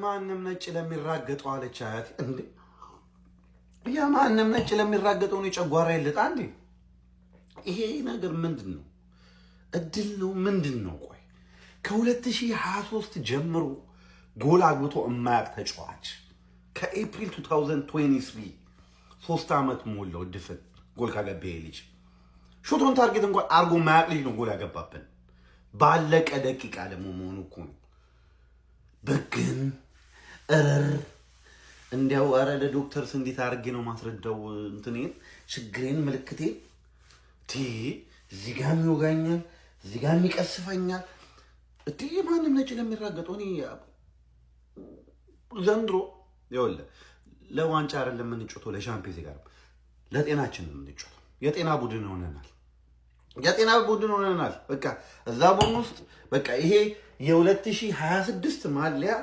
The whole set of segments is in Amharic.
ማንም ነጭ ለሚራገጠው አለች አያት እንዴ ማንም ነጭ ለሚራገጠው ነው ጨጓራ ይልጣ እንዴ ይሄ ነገር ምንድነው እድል ነው ምንድነው ቆይ ከ2023 ጀምሮ ጎል አግብቶ የማያቅ ተጫዋች ከኤፕሪል 2023 3 አመት ሞላው ድፍን ጎል ካገባ ልጅ ሾቶን ታርጌት እንኳን አርጎ ማያቅ ልጅ ነው ጎል ያገባብን ባለቀ ደቂቃ ደግሞ መሆኑ እኮ ነው በግን እንዲያው አረ ለዶክተርስ እንዴት አርጌ ነው ማስረዳው እንትኔን ችግሬን ምልክቴ እዚህ ጋር ይወጋኛል እዚህ ጋር ይቀስፈኛል ማንም ነጭ ለሚራገጠው እኔ ዘንድሮ ይወለ ለዋንጫ አይደለም የምንጮተው ለሻምፒዮንስ ጋር ለጤናችን የምንጮተው የጤና ቡድን ሆነናል በቃ እዛ ቡድን ውስጥ በቃ ይሄ የ2026 ማሊያ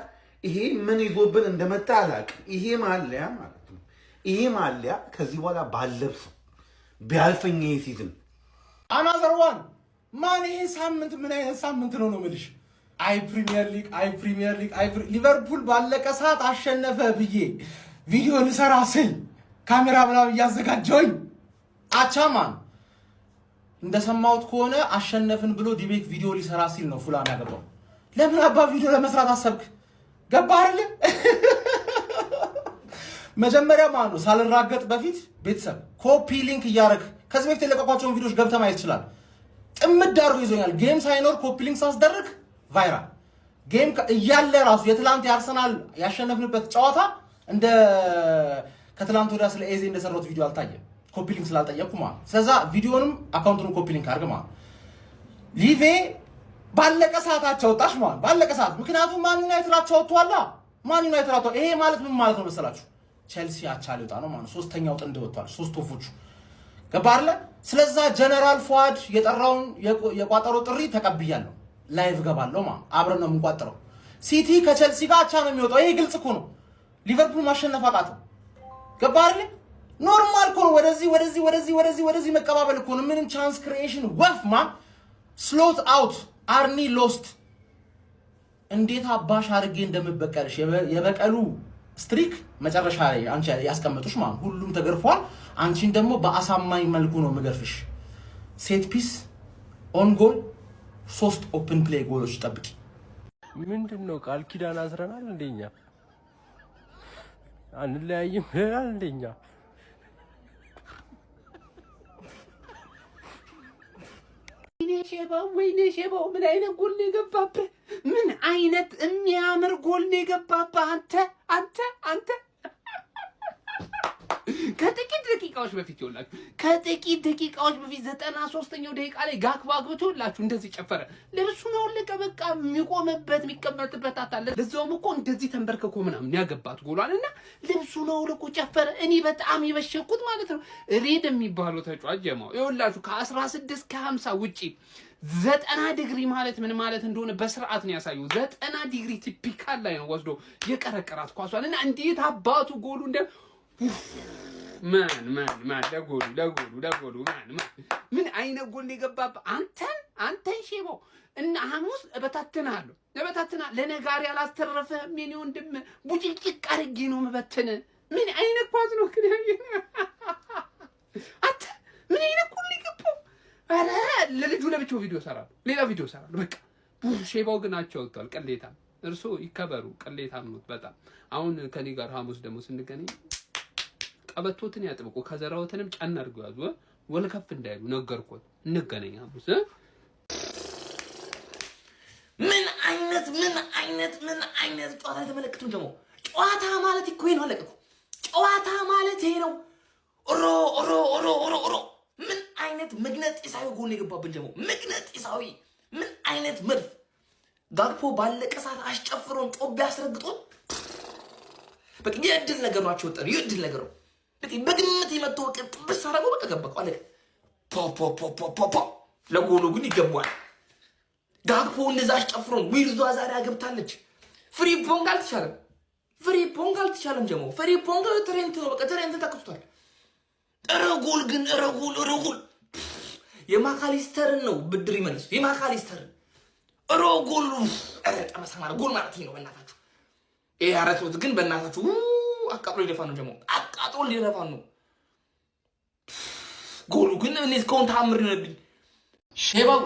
ይሄ ምን ይዞብን እንደመጣ አላውቅም ይሄ ማሊያ ማለት ነው ይሄ ማሊያ ከዚህ በኋላ ባለብስ ቢያልፈኝ ይሄ ሲዝን አናዘር ዋን ማን ይሄ ሳምንት ምን አይነት ሳምንት ነው የምልሽ አይ ፕሪሚየር ሊግ ሊቨርፑል ባለቀ ሰዓት አሸነፈ ብዬ ቪዲዮ ልሰራ ስል ካሜራ ምናምን እያዘጋጀሁኝ አቻማን እንደሰማሁት ከሆነ አሸነፍን ብሎ ዲቤክ ቪዲዮ ሊሰራ ሲል ነው ፉላን ያገባው ለምን አባ ቪዲዮ ለመስራት አሰብክ ገባ አይደል መጀመሪያ ማን ነው ሳልራገጥ በፊት ቤተሰብ ኮፒ ሊንክ እያደረግ ከዚህ በፊት የለቀቋቸውን ቪዲዮዎች ገብተህ ማየት ይችላል ጥምድ አድርጎ ይዞኛል ጌም ሳይኖር ኮፒ ሊንክ ሳስደርግ ቫይራል ጌም እያለ ራሱ የትላንት የአርሰናል ያሸነፍንበት ጨዋታ እንደ ከትላንት ወዲያ ስለ ኤዜ እንደሰራሁት ቪዲዮ አልታየም ኮፒ ሊንክ ስላልጠየቅኩ ማለት ስለዛ ቪዲዮንም አካውንቱን ኮፒ ሊንክ አድርግ ማለት ሊቬ ባለቀ ሰዓታቸው ወጣሽ ማለት ባለቀ ሰዓት ምክንያቱም ማን ዩናይትድ አቻውቷላ ማን ዩናይትድ አቻው ይሄ ማለት ምን ማለት ነው መሰላችሁ ቼልሲ አቻል ይወጣ ነው ማለት ሶስተኛው ጥንድ ወጥቷል ሶስት ቶፎቹ ገባርለ ስለዛ ጀነራል ፏድ የጠራውን የቋጠሮ ጥሪ ተቀብያለሁ ላይቭ ገባለሁ ማለት አብረን ነው የምንቋጥረው ሲቲ ከቼልሲ ጋር አቻ ነው የሚወጣው ይሄ ግልጽ እኮ ነው ሊቨርፑል ማሸነፍ አቃተው ገባርለ ኖርማል እኮ ነው ወደዚህ መቀባበል እኮ ነው ምንም ቻንስ ክሪኤሽን ወፍማ ስሎት አውት አርኒ ሎስት እንዴት አባሽ አርጌ እንደምበቀልሽ የበቀሉ ስትሪክ መጨረሻ ላይ አንቺ ያስቀመጡሽ ማለት ሁሉም ተገርፏል አንቺን ደግሞ በአሳማኝ መልኩ ነው መገርፍሽ ሴት ፒስ ኦን ጎል 3 ኦፕን ፕሌይ ጎሎች ጠብቂ ምንድነው ቃል ኪዳን አስረናል እንደኛ አንለያይም እንደኛ ወይኔ ሼባው ምን አይነት ጎል ነው የገባብህ ምን አይነት የሚያምር ጎል ነው የገባብህ አንተ ከጥቂት ደቂቃዎች በፊት 93ኛው ደቂቃ ላይ ጋክባ አግብቶላችሁ እንደዚህ ጨፈረ ልብሱን አውልቀ በቃ የሚቆምበት የሚቀመጥበት አታለ ለዛውም እኮ እንደዚህ ተንበርከኮ ምናምን ያገባት ጎሏልና ልብሱን አውልቆ ጨፈረ እኔ በጣም ይበሸኩት ማለት ነው ሬድ የሚባለው ተጫዋች ጀማው ይኸውላችሁ ከ16 ከ50 ውጪ 90 ዲግሪ ማለት ምን ማለት እንደሆነ በስርዓት ነው ያሳየው 90 ዲግሪ ቲፒካል ላይ ነው ወስዶ የቀረቀራት ኳሷልና እንዴት አባቱ ጎሉ እንደ ማን ለጎሉ ማን ምን አይነት ጎል የገባባ አንተን ሼባው እና ሐሙስ እበታተናለሁ ለነጋሪ ያላስተረፈም የኔ ወንድም ቡጭጭቅ አርጌ ነው መበተነ ምን አይነት ኳስ ነው አንተ ምን አይነት ጎል የገባው አረ ለልጁ ለብቻው ቪዲዮ ሰራለሁ ሌላ ቪዲዮ ሰራለሁ በቃ ሼባው ግን አቻውቷል ቀሌታ እርሶ ይከበሩ ቀሌታም ነው በጣም አሁን ከኔ ጋር ሐሙስ ደግሞ ስንገናኝ ቀበቶትን ያጥብቁ ከዘራውተንም ጫና አድርገው ያዙ ወልከፍ እንዳይሉ ነገርኩት እንገናኝ ሐሙስ ምን አይነት ጨዋታ ተመለከቱን ደግሞ ጨዋታ ማለት እኮ ነው አለቀኩ ጨዋታ ማለት ይሄ ነው ኦሮ ምን አይነት መግነጢሳዊ ጎል የገባብን ደግሞ መግነጢሳዊ ምን አይነት መድፍ ጋግፖ ባለቀ ሰዓት አስጨፍሮን ጮቤ አስረግጦን በቃ የእድል ነገር ነው አቸውጠን የእድል ነገር ነው በግምት የመጣው ጥብስ አረገው በቃ ገባው አለ ፖ ለጎሉ ግን ይገባዋል ጋግፖ እንደዛ አስጨፍሮን ዊርዟ ዛሬ አገብታለች ፍሪፖንግ አልተቻለም ጀሞ ፍሪፖንግ ትሬንት ነው በቃ ትሬንት ተከፍቷል ረጎል ግን ረጎል የማካሊስተርን ነው ብድር ይመልስ የማካሊስተርን ረጎል ጠመሰማር ጎል ማለት ነው በእናታችሁ ይሄ አራት ግን በእናታችሁ አቃጥሎ ሊደፋን ነው ጀሞ አቃጥሎ ሊደፋን ነው። ጎሉ ግን እኔ እስካሁን ታምር ነብኝ። ሼባው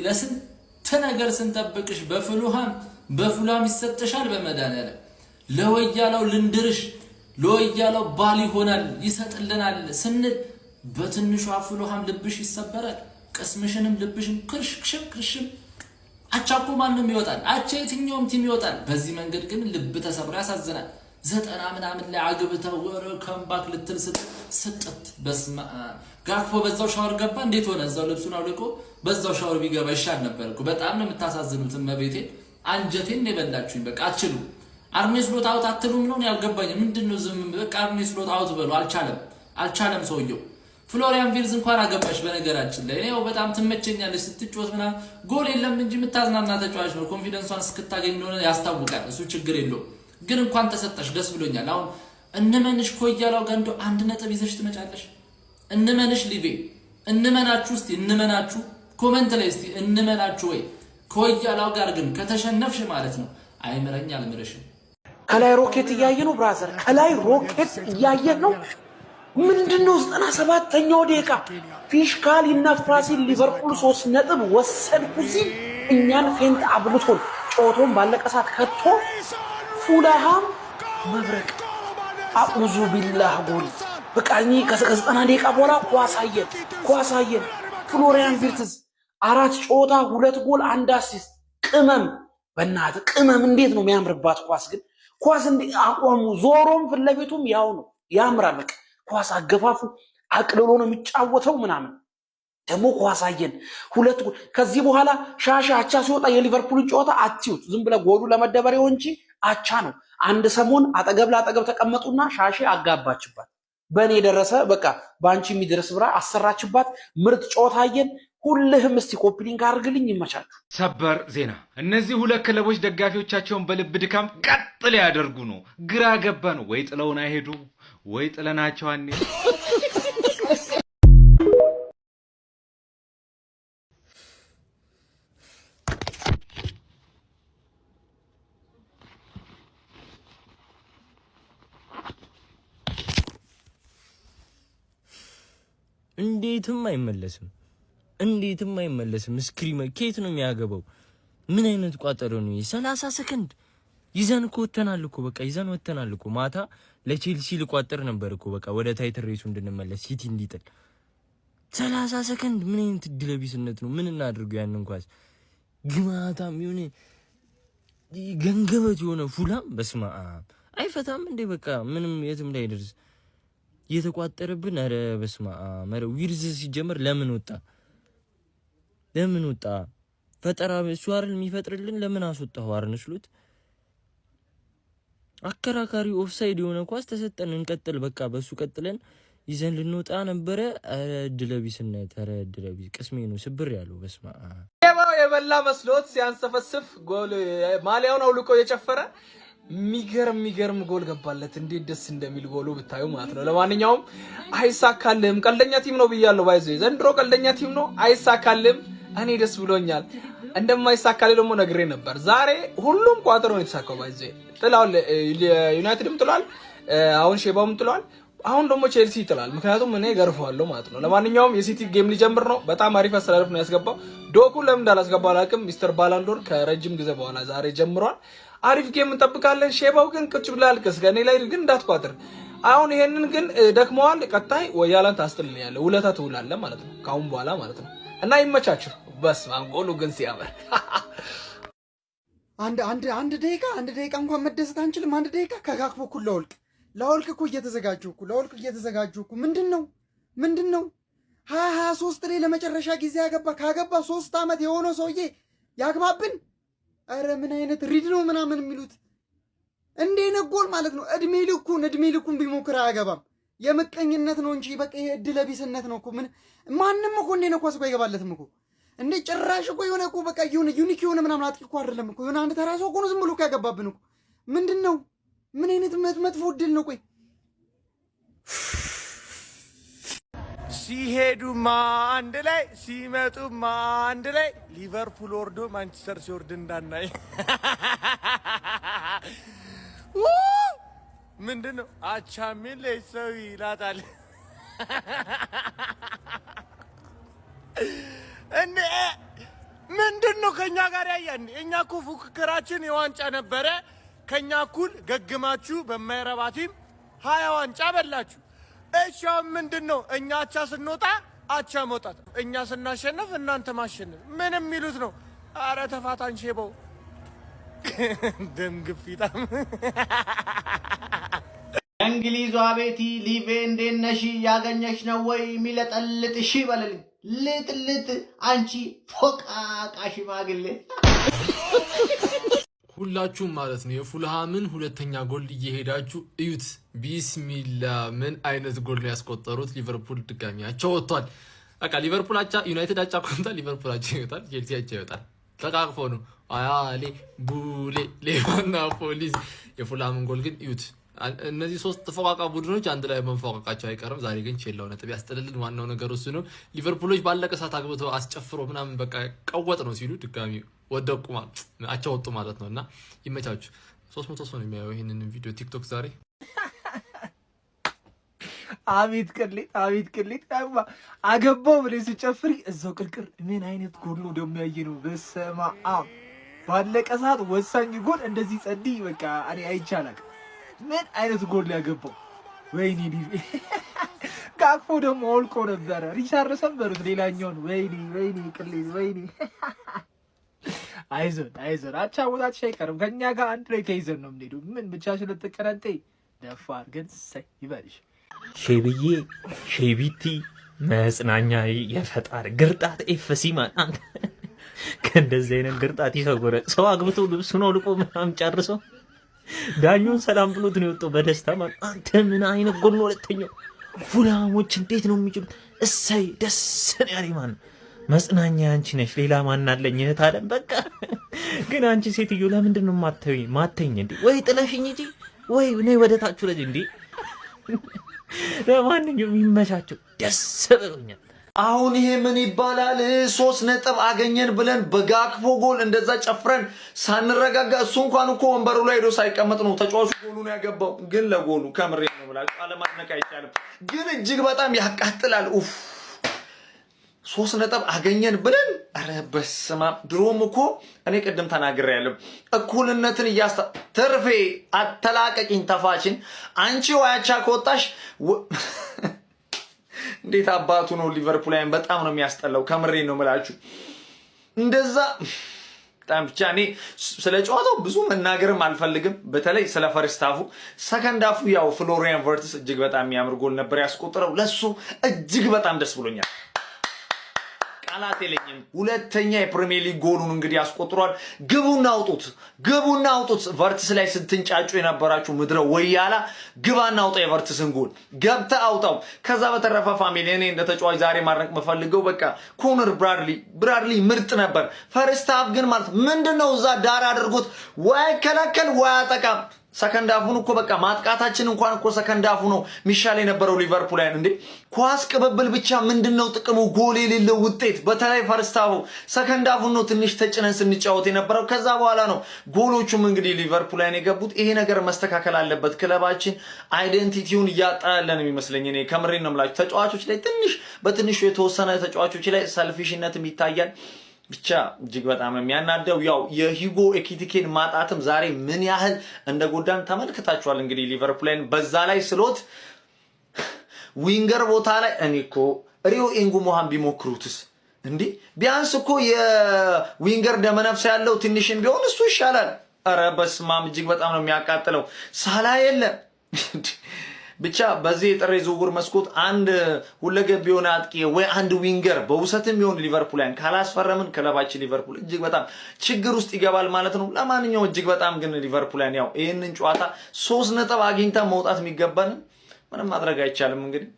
ለስንት ነገር ስንጠብቅሽ በፍሉሃም ይሰጥሻል በመድኃኒዓለም ለወያላው ልንድርሽ ለወያላው ባል ይሆናል ይሰጥልናል ስንል በትንሹ ፍሉሃም ልብሽ ይሰበራል። ቅስምሽንም ልብሽን ክርሽም አቻኮ ማንም ይወጣል። አቻ የትኛውም ቲም ይወጣል። በዚህ መንገድ ግን ልብ ተሰብሮ ያሳዝናል። 90 ምናምን ላይ አግብተው ወረ ከምባክ ልትል ስጥት በስማ ጋክፎ በዛው ሻወር ገባ። እንዴት ሆነ? እዛው ልብሱን አውልቆ በዛው ሻወር ቢገባ ይሻል ነበር እኮ። በጣም ነው የምታሳዝኑት። መቤቴ አንጀቴን የበላችሁኝ። በቃ አትችሉ። አርኔ ስሎት አውት አትሉም ነው ያልገባኝ። ምንድነው ዝም በቃ አርኔ ስሎት አውት በሉ። አልቻለም ሰውየው። ፍሎሪያን ቪርዝ እንኳን አገባሽ። በነገራችን ላይ እኔው በጣም ትመቸኛለሽ ስትጮት ምናምን ጎል የለም እንጂ የምታዝናና ተጫዋች ነው። ኮንፊደንሷን እስክታገኝ እንደሆነ ያስታውቃል። እሱ ችግር የለውም። ግን እንኳን ተሰጠሽ ደስ ብሎኛል። አሁን እንመንሽ ኮያላው ጋር እንደው 1 ነጥብ ይዘሽ ትመጫለሽ። እንመንሽ ሊቬ እንመናችሁ። እስቲ እንመናችሁ ኮሜንት ላይ እስቲ እንመናችሁ ወይ ኮያላው ጋር ግን ከተሸነፍሽ ማለት ነው አይምረኝ አልምረሽም። ከላይ ሮኬት እያየ ነው ብራዘር፣ ከላይ ሮኬት እያየ ነው። ምንድነው 97ኛው ደቂቃ ፊሽካል ይነፋ ሲል ሊቨርፑል 3 ነጥብ ወሰድኩ ሲል እኛን ፌንት አብልቶን ጮቶን ባለቀ ሰዓት ከቶ ፉልሃም መብረቅ አዑዙ ቢላህ ጎል በቃኝ። ከ90 ደቂቃ በኋላ ኳሳየን ፍሎሪያን ቪርትዝ 4 ጮታ 2 ጎል 1 አሲስት። ቅመም በእናትህ ቅመም! እንዴት ነው የሚያምርባት ኳስ! ግን ኳስ እንደ አቋሙ ዞሮም ፍለቤቱም ያው ነው፣ ያምራል። በቃ ኳስ አገፋፉ አቅልሎ ነው የሚጫወተው ምናምን። ደግሞ ኳሳየን 2 ጎል። ከዚህ በኋላ ሻሻ አቻ ሲወጣ የሊቨርፑልን ጨዋታ አትዩት። ዝም ብለ ጎሉ ለመደበሪያው እንጂ አቻ ነው። አንድ ሰሞን አጠገብ ለአጠገብ ተቀመጡና ሻሼ አጋባችባት። በእኔ የደረሰ በቃ በአንቺ የሚደርስ ብራ አሰራችባት። ምርጥ ጨዋታየን። ሁልህም እስቲ ኮፒሊንግ አድርግልኝ። ይመቻችሁ። ሰበር ዜና። እነዚህ 2 ክለቦች ደጋፊዎቻቸውን በልብ ድካም ቀጥ ሊያደርጉ ነው። ግራ ገባን። ወይ ጥለውን አይሄዱ ወይ ጥለናቸው አንሄድ። እንዴትም አይመለስም። ስክሪም ኬት ነው የሚያገባው? ምን አይነት ቋጠሮ ነው? 30 ሰከንድ ይዘን እኮ ወተናል እኮ በቃ ይዘን ወተናል እኮ። ማታ ለቼልሲ ልቋጠር ነበር እኮ በቃ ወደ ታይትል ሬሱ እንድንመለስ ሲቲ እንዲጥል 30 ሰከንድ። ምን አይነት ድለቢስነት ነው? ምን እናድርገው? ያንን ኳስ ግማታም ይሁን ገንገበት የሆነ ፉላም በስማ አይፈታም እንዴ? በቃ ምንም የትም ላይ ደርስ የተቋጠረብን። አረ በስማ አረ ዊርዝ ሲጀመር ለምን ወጣ? ፈጠራ እሱ አይደል የሚፈጥርልን? ለምን አስወጣው? አርነ ስሎት አከራካሪ ኦፍሳይድ የሆነ ኳስ ተሰጠን። እንቀጥል በቃ በሱ ቀጥለን ይዘን ልንወጣ ነበረ። አረ ድለቢስነት! አረ ድለቢስ ቅስሜ ነው ስብር ያለው በስማ የባው የበላ መስሎት ሲያንሰፈስፍ ጎል ማሊያውን አውልቆ የጨፈረ የሚገርም ጎል ገባለት። እንዴት ደስ እንደሚል ጎሉ ብታዩ ማለት ነው። ለማንኛውም አይሳካልም። ቀልደኛ ቲም ነው ብያለሁ። ባይዘ ዘንድሮ ቀልደኛ ቲም ነው። አይሳካልም። እኔ ደስ ብሎኛል። እንደማይሳካል ደግሞ ነግሬ ነበር። ዛሬ ሁሉም ቋጠሮ ነው የተሳካው። ባይዘ ጥላው ዩናይትድም ጥሏል። አሁን ሼባውም ጥሏል። አሁን ደግሞ ቼልሲ ይጥላል። ምክንያቱም እኔ ገርፈዋለሁ ማለት ነው። ለማንኛውም የሲቲ ጌም ሊጀምር ነው። በጣም አሪፍ አሰላለፍ ነው ያስገባው። ዶኩ ለምን እንዳላስገባው አላውቅም። ሚስተር ባላንዶር ከረጅም ጊዜ በኋላ ዛሬ ጀምሯል። አሪፍ ጌም እንጠብቃለን። ሼባው ግን ቁጭ ብላ አልቀስ ከኔ ላይ ግን እንዳትቋጥር። አሁን ይሄንን ግን ደክመዋል። ቀጣይ ወያላን ታስጥልኛለህ፣ ውለታ ትውላለህ ማለት ነው ካሁን በኋላ ማለት ነው። እና ይመቻችሁ። በስመ አብ ጎሉ ግን ሲያምር አንድ ደቂቃ እንኳን መደሰት አንችልም። 1 ደቂቃ ከጋክፎ እኩል ለወልቅ እኮ እየተዘጋጁ እኮ ምንድን ነው 2023 ላይ ለመጨረሻ ጊዜ ካገባ 3 ዓመት የሆነው ሰውዬ ያግባብን። አረ ምን አይነት ሪድ ነው ምናምን የሚሉት እንዴ ነጎል ማለት ነው። እድሜ ልኩን ቢሞክር አያገባም። የምቀኝነት ነው እንጂ በቃ ይሄ እድለቢስነት ነው እኮ። ማንም እኮ እንዴ ነው ኳስ እኮ አይገባለትም እኮ እንዴ ጭራሽ እኮ የሆነ እኮ በቃ ዩኒክ የሆነ ምናምን አጥቂ እኮ አይደለም እኮ የሆነ አንድ ተራ ሰው እኮ ነው ዝም ብሎ ያገባብን እኮ። ምንድነው? ምን አይነት መጥፎ እድል ነው? ቆይ ሲሄዱማ አንድ ላይ ሲመጡማ አንድ ላይ ሊቨርፑል ወርዶ ማንቸስተር ሲወርድ እንዳናይ። ምንድነው አቻሚል ሰው ይላታል እንዴ? ምንድነው ከኛ ጋር ያያን? እኛ እኮ ፉክክራችን የዋንጫ ነበረ። ከኛ እኩል ገግማችሁ በማይረባ ቲም 20 ዋንጫ በላችሁ። እሺ ምንድነው? እኛ አቻ ስንወጣ አቻ መውጣት፣ እኛ ስናሸንፍ እናንተ ማሸነፍ ምን የሚሉት ነው? አረ ተፋታን ሼበው ደም ግፊታም። እንግሊዟ ቤቲ ሊቬ እንዴት ነሽ? ያገኘሽ ነው ወይ የሚለጠልጥሽ? በለልኝ ልጥልጥ አንቺ ፎቃቃ ሽማግሌ። ሁላችሁም ማለት ነው የፉልሃምን ሁለተኛ ጎል እየሄዳችሁ እዩት። ቢስሚላ ምን አይነት ጎል ነው ያስቆጠሩት? ሊቨርፑል ድጋሚ አቻ ወጥቷል። በቃ ሊቨርፑል አቻ፣ ዩናይትድ አቻ ቆንጣ፣ ሊቨርፑል አቻ ይወጣል፣ ቼልሲ አቻ ይወጣል። ተቃቅፎ ነው አያሌ ቡሌ ሌባና ፖሊስ። የፉልሃምን ጎል ግን እዩት። እነዚህ ሶስት ተፎቃቃ ቡድኖች አንድ ላይ መንፎቃቃቸው አይቀርም። ዛሬ ግን ቼላው ነጥብ ያስጥልልን። ዋናው ነገር እሱ ነው። ሊቨርፑሎች ባለቀ ሰዓት አግብተው አስጨፍሮ ምናምን በቃ ቀወጥ ነው ሲሉ ድጋሚ ወደቁ ማለት አቻ ወጡ ማለት ነውና ይመቻችሁ። 300 ሰው ነው የሚያየው ይሄንን ቪዲዮ ቲክቶክ ዛሬ። አቤት ቅሌት አገባው ብለህ ሲጨፍሪ እዛው ቅርቅር። ምን አይነት ጎል ነው ደግሞ ያየነው? በስመ አብ ባለቀ ሰዓት ወሳኝ ጎል እንደዚህ ጸድይ በቃ እኔ አይቻላል። ምን አይነት ጎል ያገባው? ወይኔ ዲቪ ካፎ ደግሞ አውልቆ ነበረ። ሪቻርድሰን በሩት ሌላኛውን። ወይኔ ቅሌት ወይኔ። አይዞን አቻወታች አይቀርም። ከኛ ጋር አንድ ላይ ተይዘን ነው የምንሄደው። ምን ብቻሽን ልትቀረንጤ ደፋር ግን ሰይ ይበልሽ። ሼብዬ ሼቢቲ መጽናኛ የፈጣሪ ግርጣት ኤፍሲ ማለት ከእንደዚህ አይነት ግርጣት ይሰጎረ ሰው አግብቶ ልብሱን አውልቆ ምናምን ጨርሶ ዳኙን ሰላም ብሎት ነው የወጣው በደስታ ማለት። አንተ ምን አይነት ጎል ነው? ሁለተኛው ፉልሃሞች እንዴት ነው የሚችሉት? እሰይ ደስ ያለኝ ማለት መጽናኛ አንቺ ነሽ። ሌላ ማን አለኝ? እህት አለም በቃ። ግን አንቺ ሴትዮ ለምንድን ነው ማተኝ እንዴ? ወይ ጥለሽኝ እንጂ ወይ ነይ ወደ ታች ወለጅ እንዴ። ለማንኛውም ይመቻቸው፣ ደስ ብሎኛል። አሁን ይሄ ምን ይባላል? 3 ነጥብ አገኘን ብለን በጋክፖ ጎል እንደዛ ጨፍረን ሳንረጋጋ፣ እሱ እንኳን እኮ ወንበሩ ላይ ሄዶ ሳይቀመጥ ነው ተጫዋቹ ጎሉን ያገባው። ግን ለጎሉ ከምሬ ነው ብላችሁ አለማድነቅ አይቻልም። ግን እጅግ በጣም ያቃጥላል። ኡፍ 3 ነጥብ አገኘን ብለን አረ በስመ አብ። ድሮም እኮ እኔ ቅድም ተናግሬያለሁ እኩልነትን ትርፌ አተላቀቂኝ ተፋችን አንቺ ዋያቻ ከወጣሽ እንዴት አባቱ ነው ሊቨርፑልን በጣም ነው የሚያስጠላው። ከምሬ ነው የምላችሁ። እንደዛ በጣም ብቻ እኔ ስለ ጨዋታው ብዙ መናገርም አልፈልግም። በተለይ ስለ ፈርስት ሃፉ፣ ሰከንድ ሃፉ ያው ፍሎሪያን ቨርትስ እጅግ በጣም የሚያምር ጎል ነበር ያስቆጠረው። ለሱ እጅግ በጣም ደስ ብሎኛል። ቃላት የለኝም። ሁለተኛ የፕሪሚየር ሊግ ጎሉን እንግዲህ ያስቆጥሯል። ግቡና አውጡት። ቨርትስ ላይ ስትንጫጩ የነበራችሁ ምድረ ወያላ ግባና አውጣ የቨርትስን ጎል ገብተህ አውጣው። ከዛ በተረፈ ፋሚሊ እኔ እንደ ተጫዋች ዛሬ ማድነቅ የምፈልገው በቃ ኮነር ብራድሊ ምርጥ ነበር። ፈርስት ሃፍ ግን ማለት ምንድነው እዛ ዳር አድርጎት ወይ ከለከል ወይ አጠቃም። ሰከንድ ሃፉን እኮ በቃ ማጥቃታችን እንኳን እኮ ሰከንድ ሃፉ ነው ሚሻል የነበረው ሊቨርፑልን እንዴ። ኳስ ቅብብል ብቻ ምንድነው ጥቅሙ? ጎል የሌለው ውጤት። በተለይ ፈርስት ሃፉ፣ ሰከንድ ሃፉን ነው ትንሽ ተጭነን ስንጫወት የነበረው። ከዛ በኋላ ነው ጎሎቹም እንግዲህ ሊቨርፑልን የገቡት። ይሄ ነገር መስተካከል አለበት። ክለባችን አይደንቲቲውን እያጣ ያለን የሚመስለኝ እኔ ከምሬን ነው የምላችሁ። ተጫዋቾች ላይ በትንሹ የተወሰነ ተጫዋቾች ላይ ሰልፊሽነትም ይታያል። ብቻ እጅግ በጣም ነው የሚያናደው። ያው የሂጎ ኤኪቲኬን ማጣትም ዛሬ ምን ያህል እንደጎዳን ተመልክታችኋል። እንግዲህ ሊቨርፑልን በዛ ላይ ስሎት ዊንገር ቦታ ላይ እኔ እኮ ሪዮ ኤንጉሞሃን ቢሞክሩትስ እንዴ? ቢያንስ እኮ የዊንገር ደመነፍስ ያለው ትንሽም ቢሆን እሱ ይሻላል። ኧረ በስመ አብ እጅግ በጣም ነው የሚያቃጥለው። ሳላ የለ ብቻ በዚህ የጥር ዝውውር መስኮት አንድ ሁለገብ የሆነ አጥቂ ወይ አንድ ዊንገር በውሰትም ቢሆን ሊቨርፑልን ካላስፈረምን ክለባችን ሊቨርፑል እጅግ በጣም ችግር ውስጥ ይገባል ማለት ነው። ለማንኛውም እጅግ በጣም ግን ሊቨርፑልን ያው ይሄንን ጨዋታ 3 ነጥብ አግኝተን መውጣት የሚገባን ምንም ማድረግ አይቻልም። እንግዲህ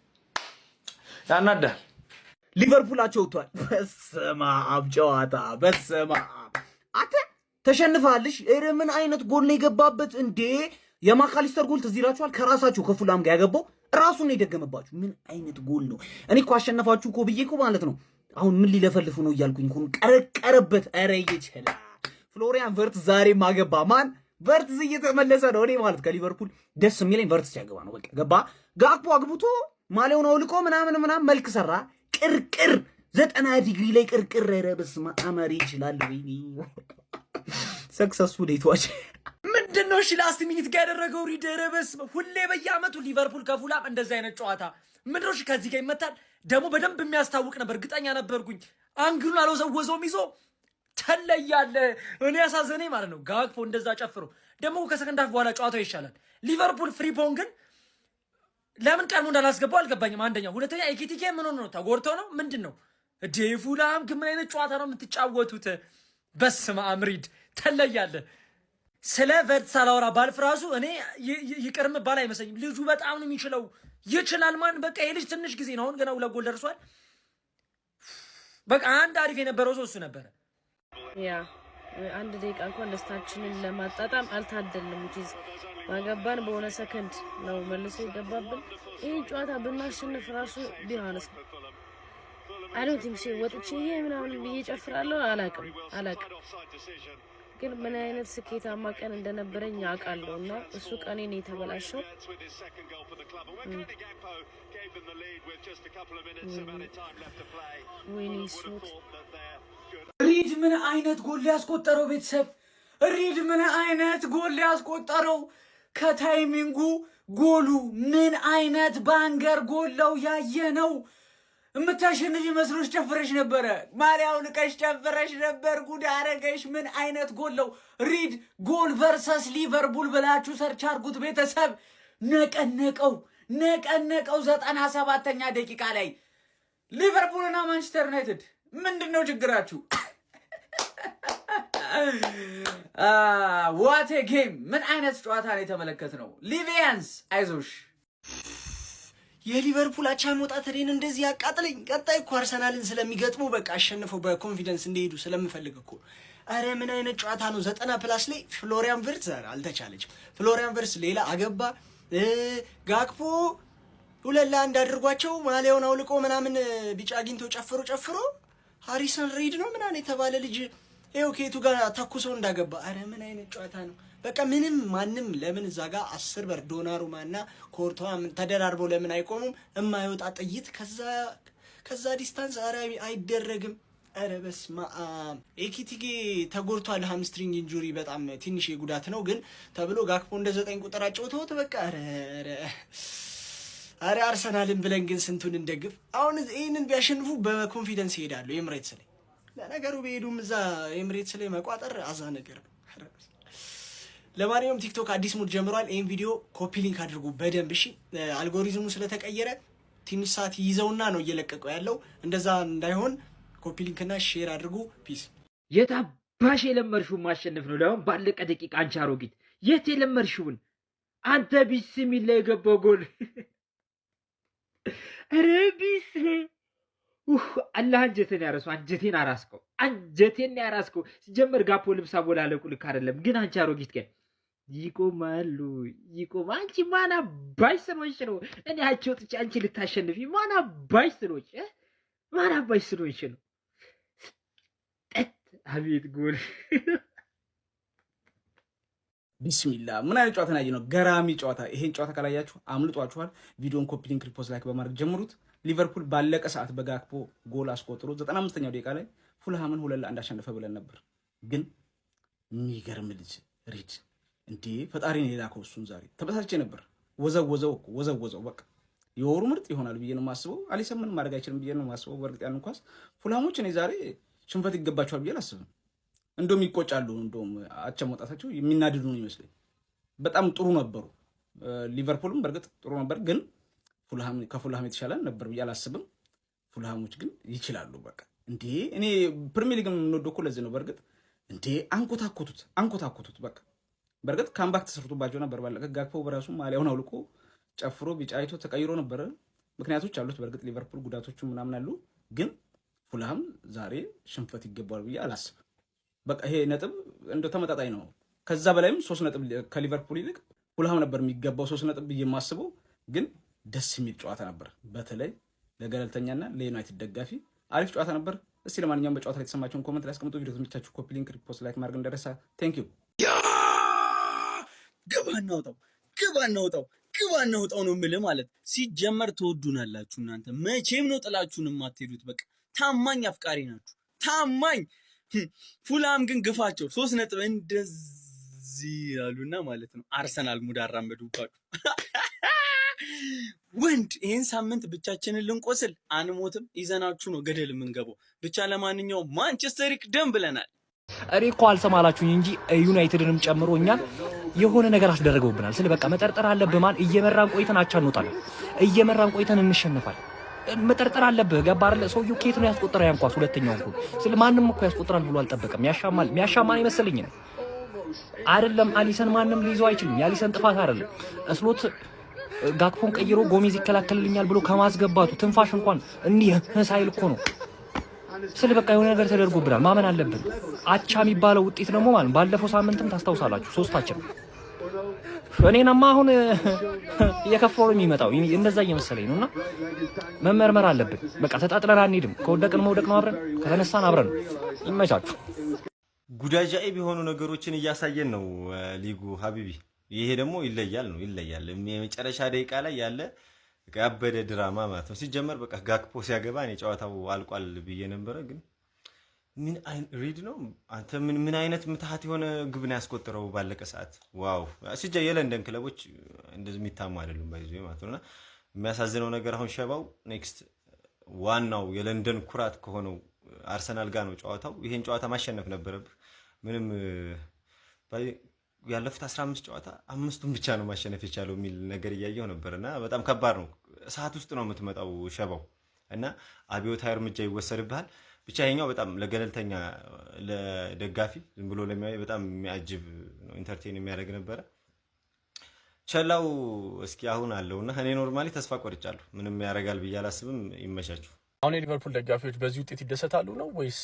ያናዳል። ሊቨርፑላቸው ወጥቷል። በስመ አብ ጨዋታ በስመ አብ አተ ተሸንፋለሽ። ኧረ ምን አይነት ጎል ነው የገባበት እንዴ? የማካሊስተር ጎል ትዝ ይላችኋል? ከራሳቸው ከፉላም ጋር ያገባው ራሱን ነው የደገመባችሁ። ምን አይነት ጎል ነው? እኔ እኮ አሸነፋችሁ እኮ ብዬ እኮ ማለት ነው አሁን ምን ሊለፈልፉ ነው እያልኩኝ እኮ ቀረቀረበት። ኧረ ይችላል ፍሎሪያን ቨርትዝ ዛሬ ማገባ ማን ቨርትዝ እየተመለሰ ነው። እኔ ማለት ከሊቨርፑል ደስ የሚለኝ ቨርትዝ ሲያገባ ነው። በቃ ገባ ጋክፖ አግብቶ ማሊያውን አውልቆ ምናምን መልክ ሰራ። ቅርቅር 90 ዲግሪ ላይ ቅርቅር። ኧረ በስመ አብ ይችላል። ወይኔ ሰክሰስፉል ዴቷች ምንድነው? እሺ ላስት ሚኒት ጋር ያደረገው ሪድ። ኧረ በስመ ሁሌ በየአመቱ ሊቨርፑል ከፉላም እንደዚህ አይነት ጨዋታ ምንድነው? እሺ ከዚህ ጋር ይመታል ደግሞ በደንብ የሚያስታውቅ ነበር። እርግጠኛ ነበርኩኝ አንግሉን አልወዘወዘውም ይዞ ተለያለ። እኔ ያሳዘነኝ ማለት ነው ጋክፖ እንደዛ ጨፍሮ ደግሞ ከሰከንድ ሃፍ በኋላ ጨዋታው ይሻላል። ሊቨርፑል ፍሪፖን ግን ለምን ቀድሞ እንዳላስገባው አልገባኝም። አንደኛ፣ ሁለተኛ ኤኪቲኬ ምን ሆኖ ነው? ተጎድቶ ነው ምንድን ነው? ፉላም ግን ምን አይነት ጨዋታ ነው የምትጫወቱት? በስመ አብ ሪድ ተለያለ። ስለ ቨርትዝ ሳላወራ ባልፍ ራሱ እኔ ይቅርም ባል አይመስለኝም። ልጁ በጣም ነው የሚችለው። ይችላል ማን በቃ ይሄ ልጅ ትንሽ ጊዜ ነው አሁን ገና 2 ጎል ደርሷል። በቃ አንድ አሪፍ የነበረው ሰው እሱ ነበረ። ያ አንድ ደቂቃ እንኳን ደስታችንን ለማጣጣም አልታደልንም። ማገባን በሆነ ሰከንድ ነው መልሶ ይገባብን። ይህ ጨዋታ ብናሸንፍ ራሱ ቢሆንስ አይ ዶንት ቲንክ ሶ ወጥቼ ምናምን ብዬ ጨፍራለሁ። አላቅም ግን ምን አይነት ስኬታማ ቀን እንደነበረኝ አውቃለሁ እና እሱ ቀኔ ነው የተበላሸው። ሪድ ምን አይነት ጎል ያስቆጠረው ቤተሰብ! ሪድ ምን አይነት ጎል ያስቆጠረው! ከታይሚንጉ ጎሉ ምን አይነት ባንገር ጎለው ያየነው! እምታሸንፊ መስሎሽ ጨፍረሽ ነበረ። ማሊያውን ልቀሽ ጨፍረሽ ነበር። ጉድ አረገሽ። ምን አይነት ጎለው! ሪድ ጎል ቨርሰስ ሊቨርፑል ብላችሁ ሰርች አርጉት ቤተሰብ። ነቀነቀው 97ኛ ደቂቃ ላይ ሊቨርፑልና ማንቸስተር ዩናይትድ ምንድነው ችግራችሁ? ዋት ጌም! ምን አይነት ጨዋታ ላይ የተመለከትነው። ሊቪያንስ አይዞሽ። የሊቨርፑል አቻ መውጣት እኔን እንደዚህ ያቃጥለኝ። ቀጣይ እኮ አርሰናልን ስለሚገጥሙ በቃ አሸንፈው በኮንፊደንስ እንዲሄዱ ስለምፈልግ እኮ። አረ ምን አይነት ጨዋታ ነው! 90+ ላይ ፍሎሪያን ቨርትዝ አልተቻለችም። ፍሎሪያን ቨርትዝ ሌላ አገባ። ጋክፖ 2-1 አድርጓቸው ማሊያውን አውልቆ ምናምን ቢጫ አግኝቶ ጨፍሮ ሃሪሰን ሪድ ነው ምናምን የተባለ ልጅ ይኸው ከየቱ ጋር ተኩሶ እንዳገባ። አረ ምን አይነት ጨዋታ ነው! በቃ ምንም ማንም ለምን እዛ ጋር 10 በር ዶናሩማና ኮርቶዋ ተደራርበው ለምን አይቆሙም? የማይወጣ ጥይት ከዛ ዲስታንስ አረ አይደረግም። አረ በስመ አብ። ኤኪቲኬ ተጎድቷል። ሃምስትሪንግ ኢንጁሪ በጣም ትንሽ የጉዳት ነው ግን ተብሎ ጋክፖ እንደ 9 ቁጥር አጫውተውት በቃ አረ አርሰናልን ብለን ግን ስንቱን እንደግፍ። አሁን ይህንን ቢያሸንፉ በኮንፊደንስ ይሄዳሉ ኤምሬትስ ላይ። ለነገሩ ቢሄዱም እዛ ኤምሬትስ ላይ መቋጠር አዛ ነገር ነው። ለማንኛውም ቲክቶክ አዲስ ሙድ ጀምሯል። ይህን ቪዲዮ ኮፒ ሊንክ አድርጉ በደንብ እሺ። አልጎሪዝሙ ስለተቀየረ ትንሽ ሰዓት ይዘውና ነው እየለቀቀው ያለው። እንደዛ እንዳይሆን ኮፒ ሊንክና ሼር አድርጉ። ፒስ። የታባሽ የለመድሽውን ማሸነፍ ነው። ለአሁን ባለቀ ደቂቃ አንቺ አሮጊት የት የለመድሽውን አንተ ቢስሚላ የገባው ጎል ኧረ ቢስ አላህ አንጀቴን ያረሰው አንጀቴን ያራስከው። ሲጀመር ጋፖ ልብሳ ቦላለቁ ልክ አይደለም ግን አንቺ አሮጊት ቀን ይቆማሉ። አንቺ ማና ባይ ስለሆንሽ ነው እኔ አንቺ ወጥቼ አንቺ ልታሸንፊ ማና ባይ ስለሆንሽ ነው። አቤት ጎል! ቢስሚላ ምን አይነት ጨዋታ ነው? ገራሚ ጨዋታ። ይሄን ጨዋታ ካላያችሁ አምልጧችኋል። ቪዲዮን ኮፒ ሊንክ፣ ሪፖስት፣ ላይክ በማድረግ ጀምሩት። ሊቨርፑል ባለቀ ሰዓት በጋክፖ ጎል አስቆጥሮ 95ኛው ደቂቃ ላይ ፉልሃምን 2-1 አሸነፈ ብለን ነበር። ግን የሚገርም ልጅ ሪድ እንዴ! ፈጣሪ ነው የላከው እሱን። ዛሬ ተበሳጭቼ ነበር። ወዘወዘው በቃ የወሩ ምርጥ ይሆናል ብዬ ነው የማስበው። አሊሰም ምንም ማድረግ አይችልም ብዬ ነው የማስበው። በእርግጥ ያን ኳስ ፉልሃሞች እኔ ዛሬ ሽንፈት ይገባቸዋል ብዬ አላስብም። እንደውም ይቆጫሉ። እንደውም አቻ መውጣታቸው የሚናድዱ ነው ይመስለኝ። በጣም ጥሩ ነበሩ። ሊቨርፑልም በእርግጥ ጥሩ ነበር፣ ግን ከፉልሃም የተሻለ ነበር ብዬ አላስብም። ፉልሃሞች ግን ይችላሉ። በቃ እንዴ እኔ ፕሪሚየር ሊግ የምንወደው እኮ ለዚህ ነው። በእርግጥ እንዴ አንኮታኮቱት። በቃ በእርግጥ ካምባክ ተሰርቶባቸው ነበር። ባለቀ ጋክፖ በራሱ ማሊያውን አውልቆ ጨፍሮ ቢጫ አይቶ ተቀይሮ ነበር። ምክንያቶች አሉት በእርግጥ ሊቨርፑል ጉዳቶቹ ምናምን አሉ፣ ግን ፉልሃም ዛሬ ሽንፈት ይገባዋል ብዬ አላስብም። በቃ ይሄ ነጥብ እንደው ተመጣጣኝ ነው። ከዛ በላይም 3 ነጥብ ከሊቨርፑል ይልቅ ፉልሃም ነበር የሚገባው 3 ነጥብ ብዬ የማስበው። ግን ደስ የሚል ጨዋታ ነበር። በተለይ ለገለልተኛና ለዩናይትድ ደጋፊ አሪፍ ጨዋታ ነበር። እስቲ ለማንኛውም በጨዋታ ላይ የተሰማችሁን ኮሜንት ላይ አስቀምጡ። ቪዲዮ ተመቻችሁ ኮፒ ሊንክ፣ ሪፖስት፣ ላይክ ማድረግ እንደረሳ። ቴንክ ዩ። ግባ እናውጣው ነው የምልህ ማለት ሲጀመር ትወዱናላችሁ እናንተ መቼም ነው ጥላችሁን የማትሄዱት። በቃ ታማኝ አፍቃሪ ናችሁ፣ ታማኝ። ፉላም ግን ግፋቸው 3 ነጥብ እንደዚህ ያሉና ማለት ነው አርሰናል ሙድ አራመዱባችሁ። ወንድ ይሄን ሳምንት ብቻችንን ልንቆስል አንሞትም፣ ይዘናችሁ ነው ገደል የምንገባው። ብቻ ለማንኛውም ማንቸስተር ይቅደም ብለናል። እኔ እኮ አልሰማላችሁኝ እንጂ ዩናይትድንም ጨምሮ እኛን የሆነ ነገር አስደረገውብናል። ስለ በቃ መጠርጠር አለብህ። ማን እየመራን ቆይተን አቻ እንወጣለን፣ እየመራን ቆይተን እንሸነፋለን። መጠርጠር አለብህ። ገባ አይደለ? ሰውዬው ኬት ነው ያስቆጠረ ያን ኳስ ሁለተኛው ጎል። ስለ ማንም እኮ ያስቆጥራል ብሎ አልጠበቀም። ያሻማን ይመስልኝ ነው አይደለም። አሊሰን ማንም ሊይዘው አይችልም። የአሊሰን ጥፋት አይደለም። እስሎት ጋክፖን ቀይሮ ጎሜዝ ይከላከልልኛል ብሎ ከማስገባቱ ትንፋሽ እንኳን እንዲህ ሳይል እኮ ነው። ስለ በቃ የሆነ ነገር ተደርጎብናል፣ ማመን አለብን። አቻ የሚባለው ውጤት ደግሞ ማለት ባለፈው ሳምንትም ታስታውሳላችሁ 3-3 እኔናማ አሁን እየከፋው ነው የሚመጣው። እንደዛ እየመሰለኝ ነውና መመርመር አለብን። በቃ ተጣጥለን አንሄድም። ከወደቅን መውደቅ ነው፣ አብረን ከተነሳን አብረን። ይመቻችሁ። ጉዳጃኢብ የሆኑ ነገሮችን እያሳየን ነው ሊጉ ሀቢቢ። ይሄ ደግሞ ይለያል። የመጨረሻ ደቂቃ ላይ ያለ ያበደ ድራማ ማለት ነው። ሲጀመር በቃ ጋክፖ ሲያገባ እኔ ጨዋታው አልቋል ብዬ ነበረ፣ ግን ምን ሪድ ነው አንተ ምን አይነት ምትሃት የሆነ ግብ ነው ያስቆጠረው ባለቀ ሰዓት። ዋው የለንደን ክለቦች እንደዚህ የሚታሙ አይደሉም ባይዙ ማለት ነውና የሚያሳዝነው ነገር አሁን ሸባው ኔክስት ዋናው የለንደን ኩራት ከሆነው አርሰናል ጋር ነው ጨዋታው። ይሄን ጨዋታ ማሸነፍ ነበረብህ። ምንም ያለፉት 15 ጨዋታ 5ቱን ብቻ ነው ማሸነፍ የቻለው የሚል ነገር እያየው ነበርና በጣም ከባድ ነው። ሰዓት ውስጥ ነው የምትመጣው ሸባው እና አብዮታዊ እርምጃ ይወሰድብሃል። ብቻ ይሄኛው በጣም ለገለልተኛ ለደጋፊ ዝም ብሎ ለሚያይ በጣም የሚያጅብ ነው፣ ኢንተርቴን የሚያደርግ ነበረ። ቸላው እስኪ አሁን አለውና እኔ ኖርማሊ ተስፋ ቆርጫለሁ። ምንም ያደርጋል ብዬ አላስብም። ይመቻችሁ። አሁን የሊቨርፑል ደጋፊዎች በዚህ ውጤት ይደሰታሉ ነው ወይስ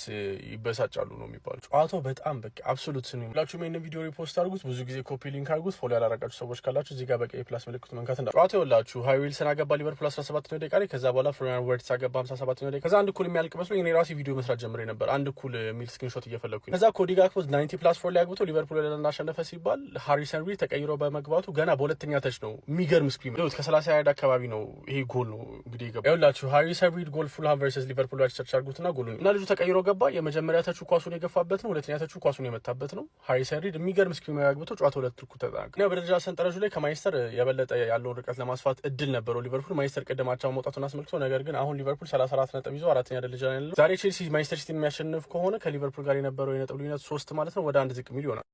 ይበሳጫሉ ነው የሚባለው? ጨዋታው በጣም በቃ አብሶሉት ነው። ሁላችሁም ይሄን ቪዲዮ ሪፖስት አድርጉት፣ ብዙ ጊዜ ኮፒ ሊንክ አድርጉት። ፎሎ ያላረጋችሁ ሰዎች ካላችሁ እዚህ ጋር በቀይ ፕላስ ምልክቱ መንካት እንዳ ጨዋታው ይኸውላችሁ ሃሪ ዊልሰን አገባ ሊቨርፑል 17ኛው ደቂቃ ላይ። ከዛ በኋላ ፍሎሪያን ቨርትዝ አገባ 57ኛው ደቂቃ። ከዛ አንድ እኩል የሚያልቅ መስሎኝ እኔ ራሴ ቪዲዮ መስራት ጀምሬ ነበር፣ አንድ እኩል የሚል ስክሪንሾት እየፈለኩኝ። ከዛ ኮዲ ጋክፖ 90+4 ላይ አግብቶ ሊቨርፑል እንዳሸነፈ ሲባል ሃሪሰን ሪድ ተቀይሮ በመግባቱ ገና በሁለተኛ ተች ነው የሚገርም ስክሪን ነው። ከ30 ያርድ አካባቢ ነው ይሄ ጎል ነው እንግዲህ ይገባ። ይኸውላችሁ ሃሪሰን ሪድ ጎል ፉልሃም ቨርሰስ ሊቨርፑል ሰርች አድርጉትና ጎሉን እና ልጁ ተቀይሮ ገባ። የመጀመሪያ ተቹ ኳሱን የገፋበት ነው፣ ሁለተኛ ተቹ ኳሱን የመታበት ነው። ሃሪሰን ሪድ የሚገርም ስክሪን ያግብቶ ጨዋታው 2 እኩል ተጠናቀቀ። በደረጃ ሰንጠረዡ ላይ ከማንቸስተር የበለጠ ያለውን ርቀት ለማስፋት እድል ነበረው ሊቨርፑል። ማንቸስተር ቀደም አቻ መውጣቱን አስመልክቶ ነገር ግን አሁን ሊቨርፑል 34 ነጥብ ይዞ 4ኛ ደረጃ ላይ ያለው። ዛሬ ቼልሲ ማንቸስተር ሲቲ የሚያሸንፍ ከሆነ ከሊቨርፑል ጋር የነበረው የነጥብ ልዩነት 3 ማለት ነው ወደ 1 ዝቅ ሚል ይሆናል።